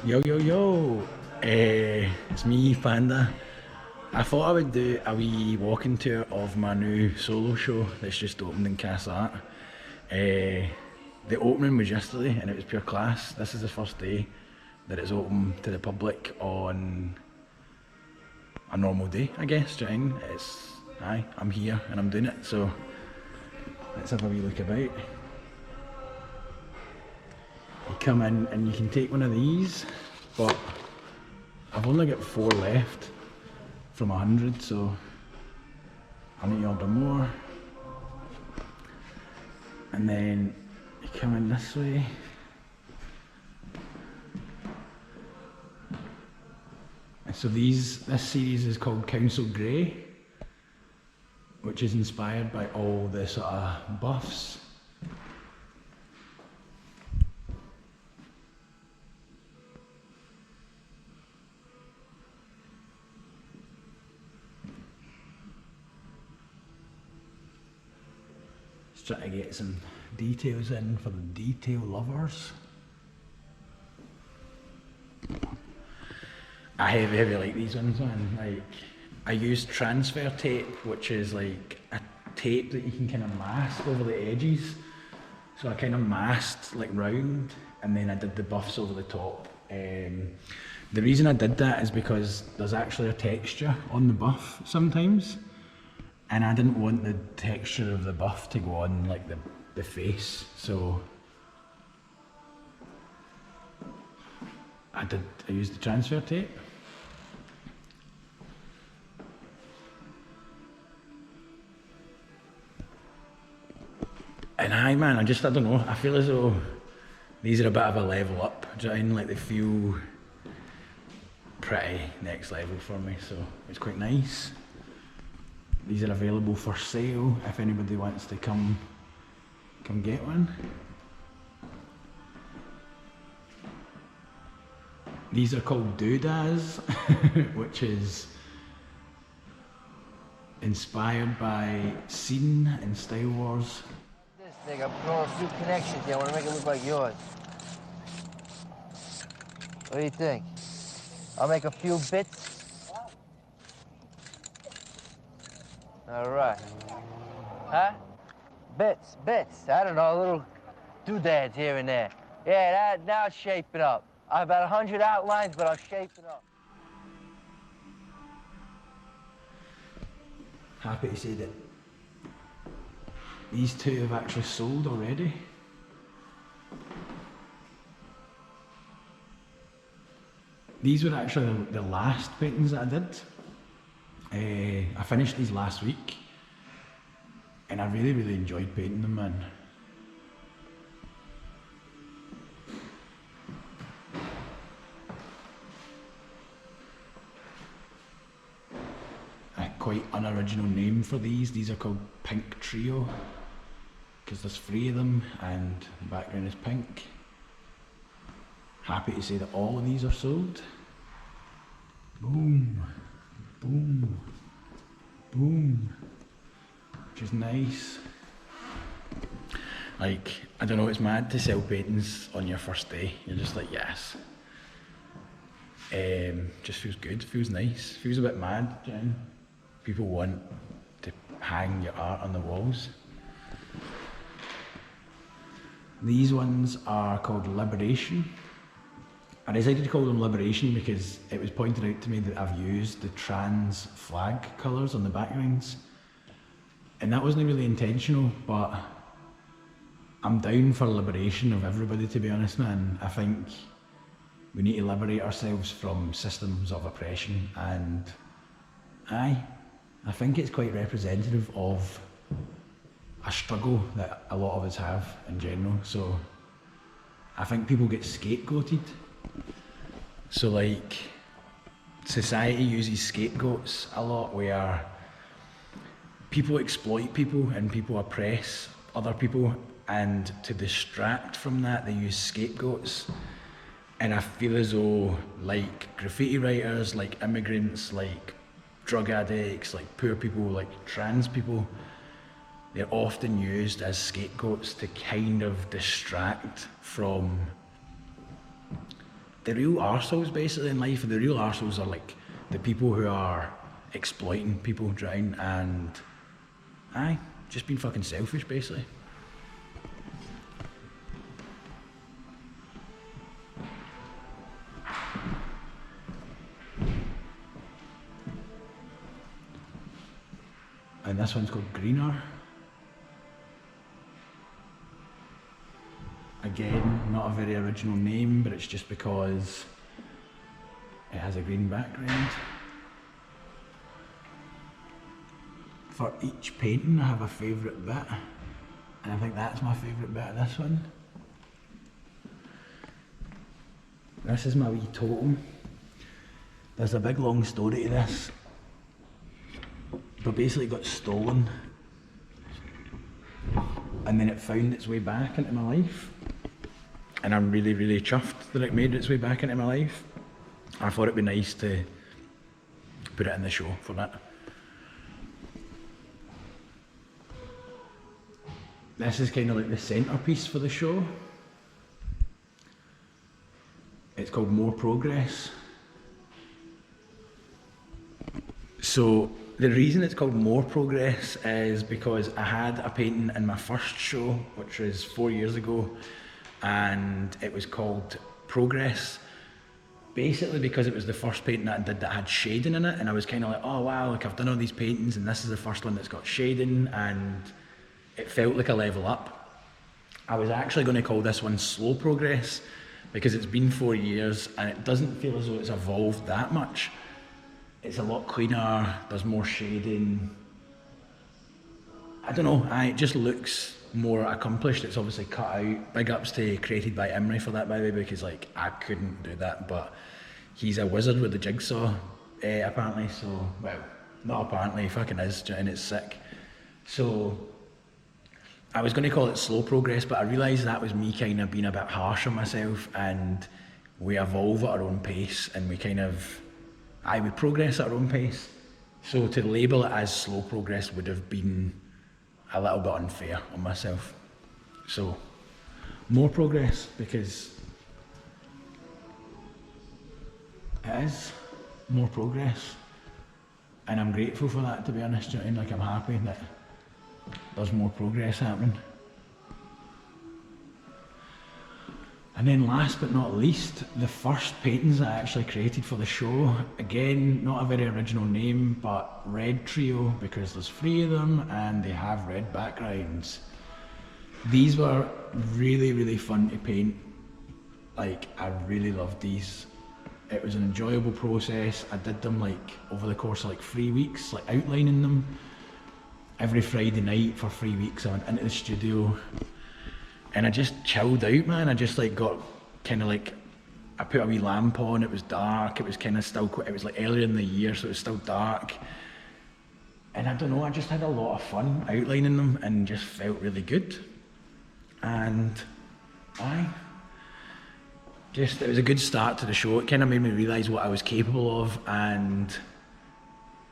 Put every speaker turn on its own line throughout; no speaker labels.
Yo, yo, yo! It's me, Panda. I thought I would do a wee walking tour of my new solo show that's just opened in Castleart. The opening was yesterday and it was pure class. This is the first day that it's open to the public on a normal day, I guess. Do you know what I mean? I'm here and I'm doing it, so let's have a wee look about. You come in and you can take one of these, but I've only got 4 left from 100, so I need to order more. And then you come in this way. And so this series is called Council Grey, which is inspired by all the sort of buffs. Trying to get some details in for the detail lovers. I heavy like these ones, man. Like, I use transfer tape, which is like a tape that you can kind of mask over the edges. So I kind of masked like round, and then I did the buffs over the top. The reason I did that is because there's actually a texture on the buff sometimes. And I didn't want the texture of the buff to go on like the face, so I used the transfer tape. And man, I don't know, I feel as though these are a bit of a level up, do you know what I mean? Like, they feel pretty next level for me, so it's quite nice. These are available for sale if anybody wants to come get one. These are called doodads, which is inspired by Scene in Star Wars.
This thing, I'm throwing a few connections here. I want to make it look like yours. What do you think? I'll make a few bits. All right. Huh? Bits. I don't know, little doodads here and there. Yeah, now it's shaping up. I have about 100 outlines, but I'll shape it up.
Happy to say that these 2 have actually sold already. These were actually the last paintings that I did. I finished these last week and I really enjoyed painting them, man. A quite unoriginal name for these are called Pink Trio, because there's 3 of them and the background is pink. Happy to say that all of these are sold. Boom. Boom, boom, which is nice. Like, I don't know, it's mad to sell paintings on your first day. You're just like, yes. Just feels good, feels nice, feels a bit mad, you know? People want to hang your art on the walls. These ones are called Liberation. I decided to call them Liberation because it was pointed out to me that I've used the trans flag colours on the backgrounds. And that wasn't really intentional, but I'm down for liberation of everybody, to be honest, man. I think we need to liberate ourselves from systems of oppression, and I think it's quite representative of a struggle that a lot of us have in general. So I think people get scapegoated. So like, society uses scapegoats a lot, where people exploit people and people oppress other people, and to distract from that they use scapegoats. And I feel as though, like graffiti writers, like immigrants, like drug addicts, like poor people, like trans people, they're often used as scapegoats to kind of distract from the real arseholes basically in life. The real arseholes are like the people who are exploiting people drown and just being fucking selfish basically. And this one's called Greener. Again, not a very original name, but it's just because it has a green background. For each painting I have a favourite bit, and I think that's my favourite bit of this one. This is my wee totem. There's a big long story to this, but basically it got stolen and then it found its way back into my life, and I'm really, really chuffed that it made its way back into my life. I thought it'd be nice to put it in the show for that. This is kind of like the centrepiece for the show. It's called More Progress. So the reason it's called More Progress is because I had a painting in my first show, which was 4 years ago, and it was called Progress. Basically because it was the first painting that I did that had shading in it, and I was kind of like, oh wow, like I've done all these paintings and this is the first one that's got shading, and it felt like a level up. I was actually going to call this one Slow Progress because it's been 4 years and it doesn't feel as though it's evolved that much. It's a lot cleaner, there's more shading. I don't know, it just looks more accomplished. It's obviously cut out. Big ups to Created by Imri for that, by the way, because like I couldn't do that, but he's a wizard with the jigsaw, apparently. So, well, not apparently, he fucking is, and it's sick. So I was going to call it Slow Progress, but I realised that was me kind of being a bit harsh on myself, and we evolve at our own pace, and we kind of, we progress at our own pace. So to label it as Slow Progress would have been a little bit unfair on myself. So, More Progress, because it is more progress, and I'm grateful for that, to be honest. You know what I mean? Like, I'm happy that there's more progress happening. And then last but not least, the first paintings I actually created for the show. Again, not a very original name, but Red Trio, because there's 3 of them and they have red backgrounds. These were really, really fun to paint. Like, I really loved these. It was an enjoyable process. I did them like over the course of like 3 weeks, like outlining them. Every Friday night for 3 weeks I went into the studio and I just chilled out, man. I just like got kind of like, I put a wee lamp on, it was dark, it was kind of still, it was like earlier in the year, so it was still dark. And I don't know, I just had a lot of fun outlining them and just felt really good. And it was a good start to the show. It kind of made me realise what I was capable of, and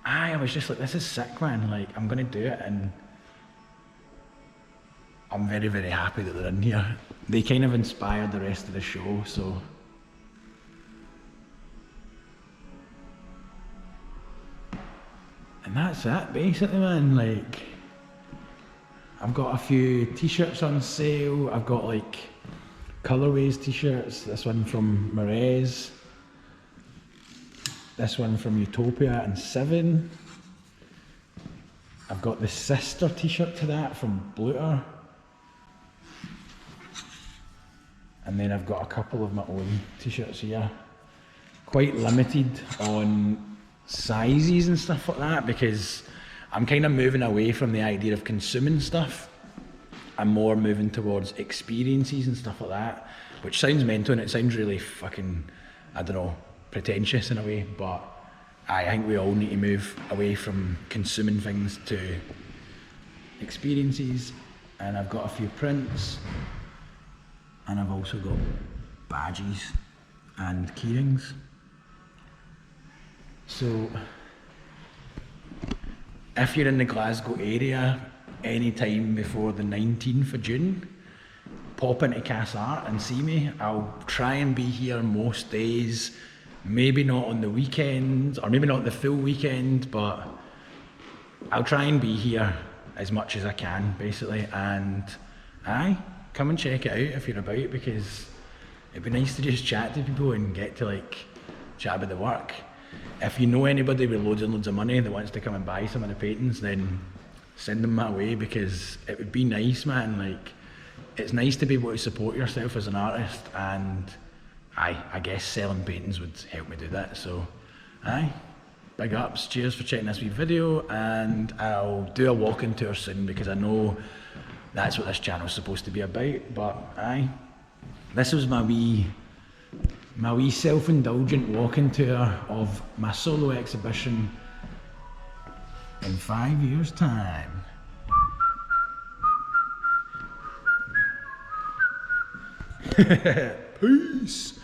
I was just like, this is sick, man, like I'm gonna do it, and I'm very, very happy that they're in here. They kind of inspired the rest of the show, so. And that's it, basically, man. Like, I've got a few t-shirts on sale. I've got like colorways t-shirts. This one from Merez. This one from Utopia and Seven. I've got the sister t-shirt to that from Bluter. And then I've got a couple of my own t-shirts here. Quite limited on sizes and stuff like that, because I'm kind of moving away from the idea of consuming stuff. I'm more moving towards experiences and stuff like that, which sounds mental and it sounds really fucking, I don't know, pretentious in a way, but I think we all need to move away from consuming things to experiences. And I've got a few prints, and I've also got badges and keyrings. So if you're in the Glasgow area any time before the 19th of June, pop into Cass Art and see me. I'll try and be here most days, maybe not on the weekends, or maybe not the full weekend, but I'll try and be here as much as I can, basically. And aye, come and check it out if you're about, because it'd be nice to just chat to people and get to like chat about the work. If you know anybody with loads and loads of money that wants to come and buy some of the paintings, then send them my way, because it would be nice, man. Like, it's nice to be able to support yourself as an artist, and I guess selling paintings would help me do that. So aye, big ups, cheers for checking this wee video, and I'll do a walking tour soon, because I know that's what this channel's supposed to be about. But aye, this was my wee self-indulgent walking tour of my solo exhibition in 5 years' time. Peace.